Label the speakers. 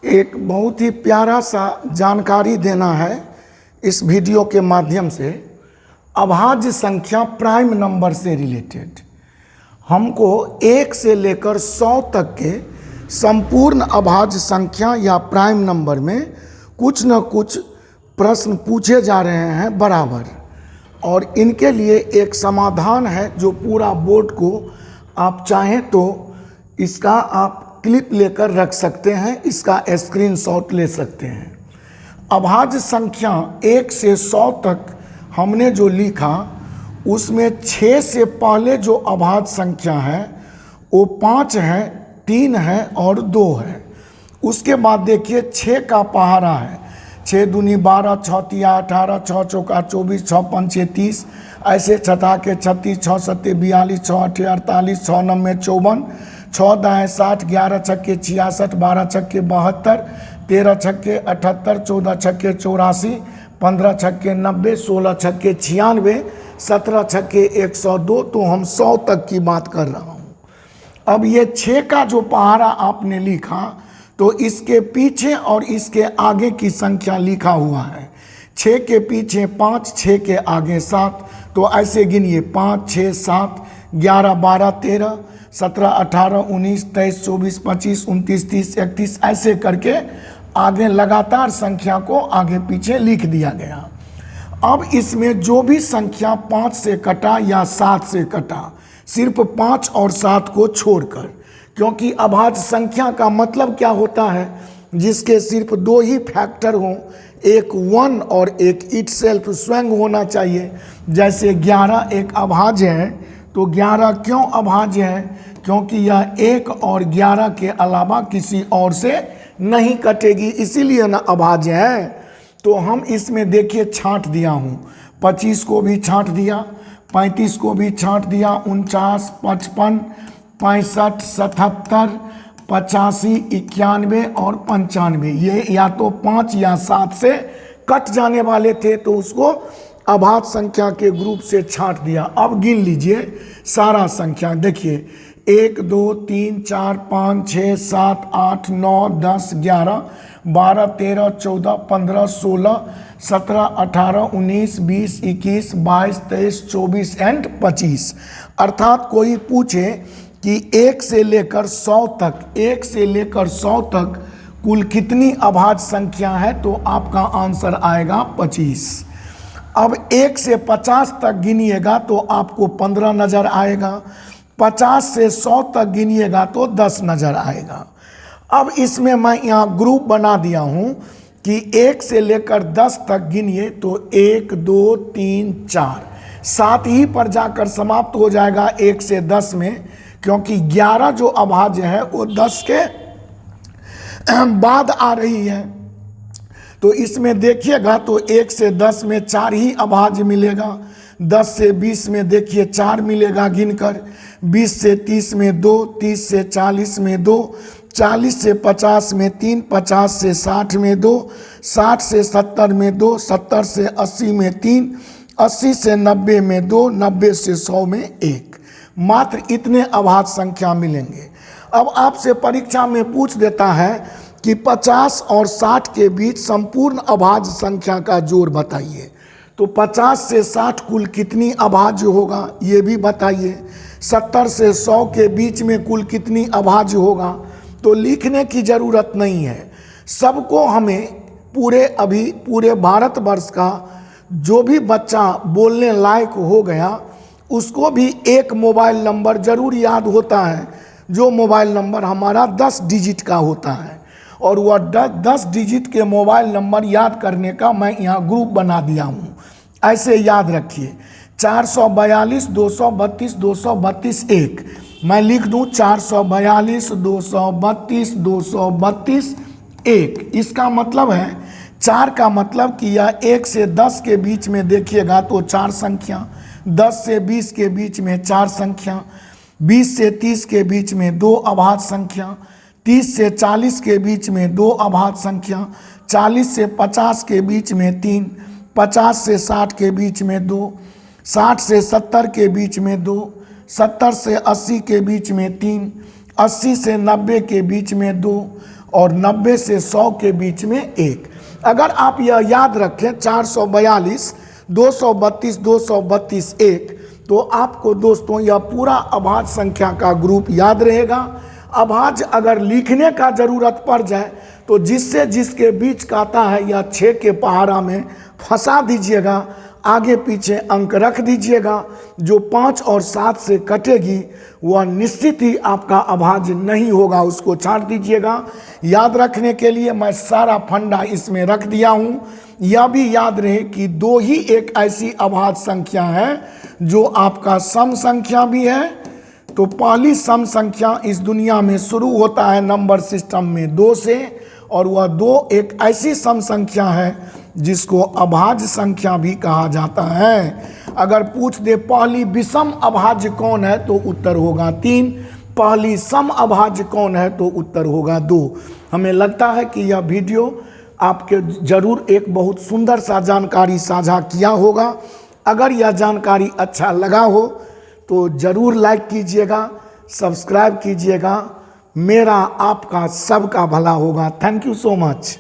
Speaker 1: एक बहुत ही प्यारा सा जानकारी देना है इस वीडियो के माध्यम से। अभाज्य संख्या प्राइम नंबर से रिलेटेड हमको 1 से लेकर 100 तक के संपूर्ण अभाज्य संख्या या प्राइम नंबर में कुछ न कुछ प्रश्न पूछे जा रहे हैं बराबर, और इनके लिए एक समाधान है जो पूरा बोर्ड को आप चाहें तो इसका आप क्लिप लेकर रख सकते हैं, इसका स्क्रीनशॉट ले सकते हैं। अभाज्य संख्या 1 से 100 तक हमने जो लिखा उसमें 6 से पहले जो अभाज्य संख्या है वो 5 है, 3 है और 2 है। उसके बाद देखिए 6 का पहाड़ा है, 6 दूनी 12, 6 तिया 18, 6 चौका 24, 6 पंचे 30, ऐसे छठा के 36, 6 सत्ते 42, 6 अठे 48, 6 नब्बे 54, 6 दाएँ 60, 11 छक्के 66, 12 छक्के 72, 13 छक्के 78, 14 छक्के 84, 15 छक्के 90, 16 छक्के 96, 17 छक्के 102। तो हम 100 तक की बात कर रहा हूँ। अब ये 6 का जो पहाड़ा आपने लिखा तो इसके पीछे और इसके आगे की संख्या लिखा हुआ है। 6 के पीछे 5, 6 के आगे 7, तो ऐसे गिनिए 5, 6, 7, 11, 12, 13, 17, 18, 19, 23, 24, 25, 29, 30, 31, ऐसे करके आगे लगातार संख्या को आगे पीछे लिख दिया गया। अब इसमें जो भी संख्या 5 से कटा या 7 से कटा, सिर्फ 5 और 7 को छोड़कर, क्योंकि अभाज्य संख्या का मतलब क्या होता है, जिसके सिर्फ 2 ही फैक्टर हों, एक 1 और एक इटसेल्फ स्वयं होना चाहिए। जैसे 11 एक अभाज्य है, तो 11 क्यों अभाज्य है? क्योंकि यह 1 और 11 के अलावा किसी और से नहीं कटेगी, इसीलिए ना अभाज्य है। तो हम इसमें देखिए छांट दिया हूँ, 25 को भी छांट दिया, 35 को भी छांट दिया, 49, 55, 65, 77, 85, 91 और 95। ये या तो 5 या 7 से कट जाने वाले थे, तो उसको अभाज्य संख्या के ग्रुप से छांट दिया। अब गिन लीजिए सारा संख्या, देखिए 1, 2, 3, 4, 5, 6, 7, 8, 9, 10, 11, 12, 13, 14, 15, 16, 17, 18, 19, 20, 21, 22, 23, 24 एंड 25। अर्थात कोई पूछे कि 1 से लेकर 100 तक, 1 से लेकर 100 तक कुल कितनी अभाज्य संख्या है, तो आपका आंसर आएगा 25। अब 1 से 50 तक गिनिएगा तो आपको 15 नज़र आएगा, 50 से 100 तक गिनिएगा तो 10 नज़र आएगा। अब इसमें मैं यहाँ ग्रुप बना दिया हूँ कि 1 से लेकर 10 तक गिनिए तो 1, 2, 3, 4, 7 ही पर जाकर समाप्त हो जाएगा 1 से 10 में, क्योंकि 11 जो अभाज्य है वो 10 के बाद आ रही है। तो इसमें देखिएगा तो 1 से 10 में 4 ही अभाज्य मिलेगा, 10 से 20 में देखिए 4 मिलेगा गिनकर, 20 से 30 में 2, 30 से 40 में 2, 40 से 50 में 3, 50 से 60 में 2, 60 से 70 में 2, 70 से 80 में 3, 80 से 90 में 2, 90 से 100 में 1। मात्र इतने अभाज्य संख्या मिलेंगे। अब आपसे परीक्षा में पूछ देता है कि 50 और 60 के बीच संपूर्ण अभाज्य संख्या का जोड़ बताइए, तो 50 से 60 कुल कितनी अभाज्य होगा ये भी बताइए। 70 से 100 के बीच में कुल कितनी अभाज्य होगा, तो लिखने की ज़रूरत नहीं है। सबको हमें पूरे भारतवर्ष का जो भी बच्चा बोलने लायक हो गया उसको भी एक मोबाइल नंबर ज़रूर याद होता है, जो मोबाइल नंबर हमारा 10 डिजिट का होता है, और वह 10 डिजिट के मोबाइल नंबर याद करने का मैं यहाँ ग्रुप बना दिया हूँ। ऐसे याद रखिए 442 232 232 1। मैं लिख दूँ 442 232 232 1। इसका मतलब है 4 का मतलब कि यह 1 से 10 के बीच में देखिएगा तो 4 संख्या, 10 से 20 के बीच में 4 संख्या, 20 से 30 के बीच में 2 अभाज्य संख्या, 30 से 40 के बीच में 2 अभाज्य संख्या, 40 से 50 के बीच में 3, 50 से 60 के बीच में 2, 60 से 70 के बीच में 2, 70 से 80 के बीच में 3, 80 से 90 के बीच में 2, और 90 से 100 के बीच में 1। अगर आप यह याद रखें 442, 232, 232, 1, तो आपको दोस्तों यह पूरा अभाज्य संख्या का ग्रुप याद रहेगा। अभाज्य अगर लिखने का ज़रूरत पड़ जाए तो जिससे जिसके बीच का आता है या 6 के पहाड़ा में फंसा दीजिएगा, आगे पीछे अंक रख दीजिएगा। जो 5 और 7 से कटेगी वह निश्चित ही आपका अभाज्य नहीं होगा, उसको छांट दीजिएगा। याद रखने के लिए मैं सारा फंडा इसमें रख दिया हूँ। यह भी याद रहे कि 2 ही एक ऐसी अभाज्य संख्या है जो आपका सम संख्या भी है। तो पहली सम संख्या इस दुनिया में शुरू होता है नंबर सिस्टम में 2 से, और वह 2 एक ऐसी सम संख्या है जिसको अभाज्य संख्या भी कहा जाता है। अगर पूछ दे पहली विषम अभाज्य कौन है तो उत्तर होगा 3, पहली सम अभाज्य कौन है तो उत्तर होगा 2। हमें लगता है कि यह वीडियो आपके जरूर एक बहुत सुंदर सा जानकारी साझा किया होगा। अगर यह जानकारी अच्छा लगा हो तो ज़रूर लाइक कीजिएगा, सब्सक्राइब कीजिएगा। मेरा आपका सबका भला होगा। Thank you so much.